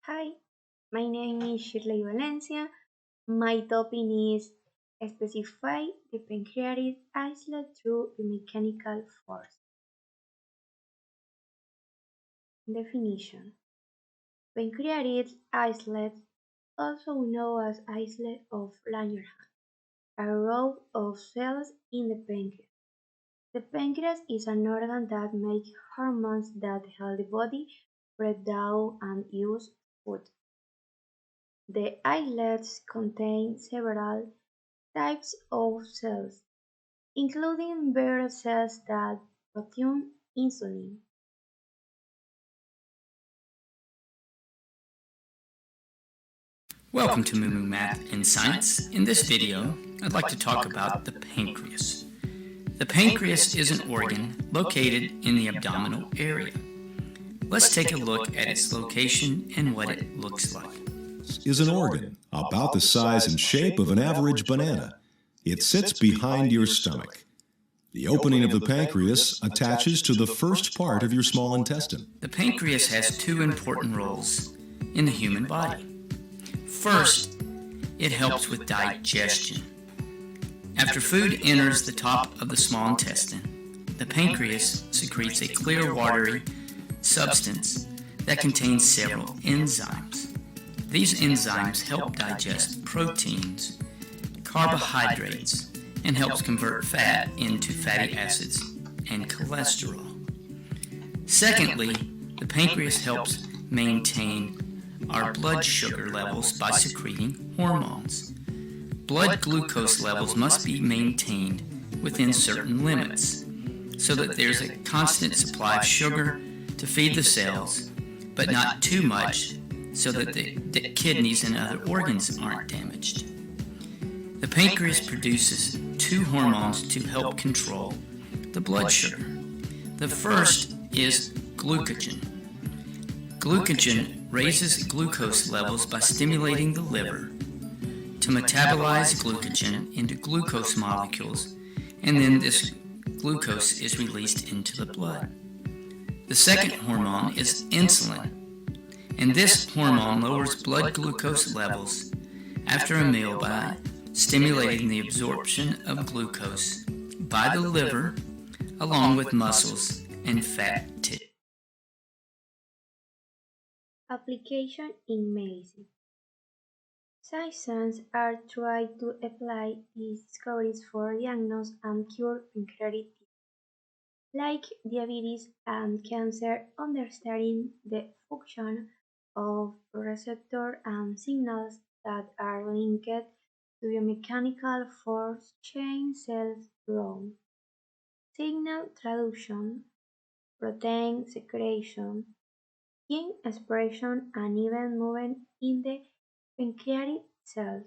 Hi, my name is Shirley Valencia. My topic is specify the pancreatic islet through biomechanical force. Definition: pancreatic islet, also known as islet of Langerhans, a row of cells in the pancreas. The pancreas is an organ that makes hormones that help the body break down and use food. The islets contain several types of cells, including beta cells that produce insulin. Welcome to Moo Math and Science. In this video, I'd like to talk about the pancreas. The pancreas is an organ located in the abdominal area. Let's take a look at its location and what it looks like. Is an organ about the size and shape of an average banana. It sits behind your stomach. The opening of the pancreas attaches to the first part of your small intestine. The pancreas has two important roles in the human body. First, it helps with digestion. After food enters the top of the small intestine, the pancreas secretes a clear watery substance that contains several enzymes. These enzymes help digest proteins, carbohydrates, and helps convert fat into fatty acids and cholesterol. Secondly, the pancreas helps maintain our blood sugar levels by secreting hormones. Blood glucose levels must be maintained within certain limits so that there's a constant supply of sugar to feed the cells, but not too much so that the kidneys and other organs aren't damaged. The pancreas produces two hormones to help control the blood sugar. The first is glucagon. Glucagon raises glucose levels by stimulating the liver to metabolize glucagon into glucose molecules, and then this glucose is released into the blood. The second hormone is insulin, and this hormone lowers blood glucose levels after a meal by stimulating the absorption of glucose by the liver along with muscles and fat tissue. Application in medicine. Scientists are trying to apply these discoveries for diagnose and cure pancreatic disease, like diabetes and cancer, understanding the function of receptors and signals that are linked to biomechanical force change cells growth, signal traduction, protein secretion, gene expression, and even movement in the pancreatic cells.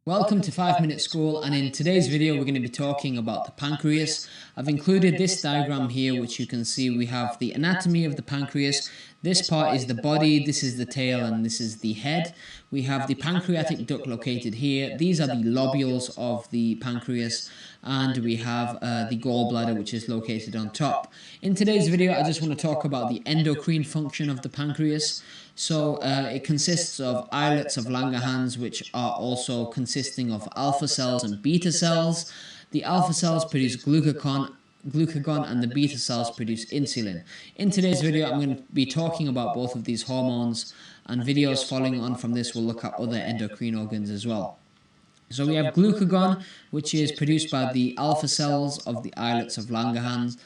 Welcome to 5 Minute School, and in today's video we're going to be talking about the pancreas. I've included this diagram here, which you can see we have the anatomy of the pancreas. This part is the body, this is the tail, and this is the head. We have the pancreatic duct located here. These are the lobules of the pancreas, and we have the gallbladder, which is located on top. In today's video I just want to talk about the endocrine function of the pancreas. So it consists of islets of Langerhans, which are also consisting of alpha cells and beta cells. The alpha cells produce glucagon, and the beta cells produce insulin. In today's video I'm going to be talking about both of these hormones, and videos following on from this will look at other endocrine organs as well. So we have glucagon, which is produced by the alpha cells of the islets of Langerhans.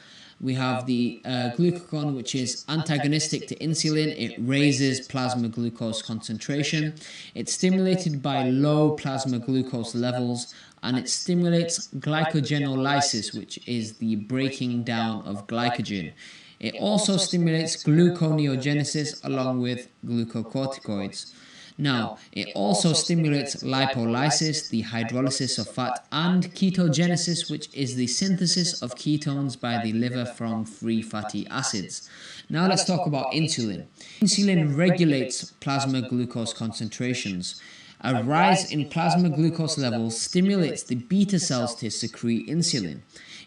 We have the glucagon, which is antagonistic to insulin. It raises plasma glucose concentration. It's stimulated by low plasma glucose levels, and it stimulates glycogenolysis, which is the breaking down of glycogen. It also stimulates gluconeogenesis along with glucocorticoids. Now, it also stimulates lipolysis, the hydrolysis of fat, and ketogenesis, which is the synthesis of ketones by the liver from free fatty acids. Now let's talk about insulin. Insulin regulates plasma glucose concentrations. A rise in plasma glucose levels stimulates the beta cells to secrete insulin.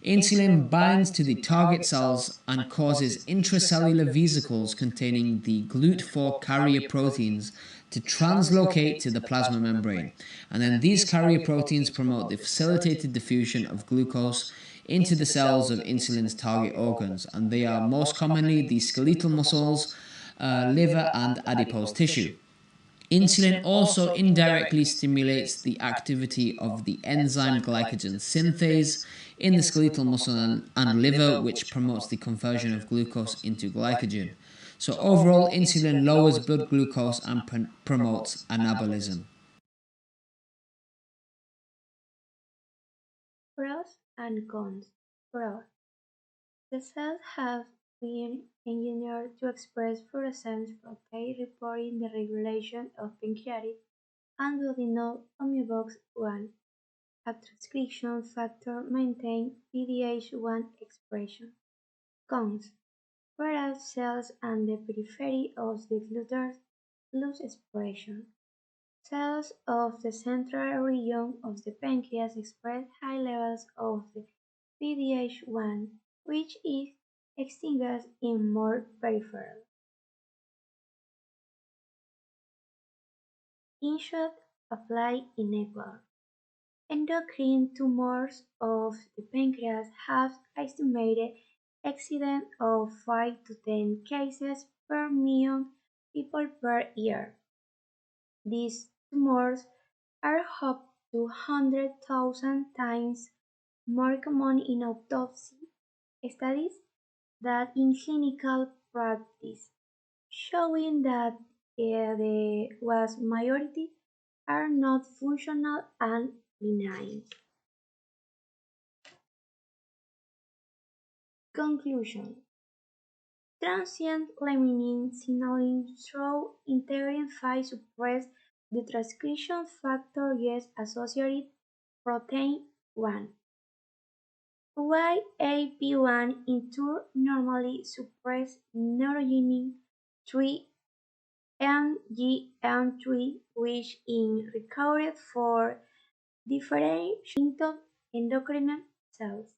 Insulin binds to the target cells and causes intracellular vesicles containing the GLUT4 carrier proteins to translocate to the plasma membrane. And then these carrier proteins promote the facilitated diffusion of glucose into the cells of insulin's target organs, and they are most commonly the skeletal muscles, liver, and adipose tissue. Insulin also indirectly stimulates the activity of the enzyme glycogen synthase in the skeletal muscle and liver, which promotes the conversion of glucose into glycogen. So overall, insulin lowers blood glucose and promotes anabolism. Pros and cons. Pros. The cells have been engineered to express fluorescence protein reporting the regulation of pancreatic and duodenal homeobox 1, a transcription factor maintain PDH1 expression. Cons. Feral cells and the periphery of the gluteus lose expression. Cells of the central region of the pancreas express high levels of the PDH1, which is extinguished in more peripheral. In short, apply inequal. Endocrine tumors of the pancreas have estimated exceeding of 5 to 10 cases per million people per year. These tumors are up to 100,000 times more common in autopsy studies than in clinical practice, showing that the vast majority are not functional and benign. Conclusion. Transient laminin signaling through integrin 5 suppress the transcription factor Yes associated protein 1. YAP1 in turn normally suppress neurogenic 3 NGM3, which is recorded for differentiation of endocrine cells.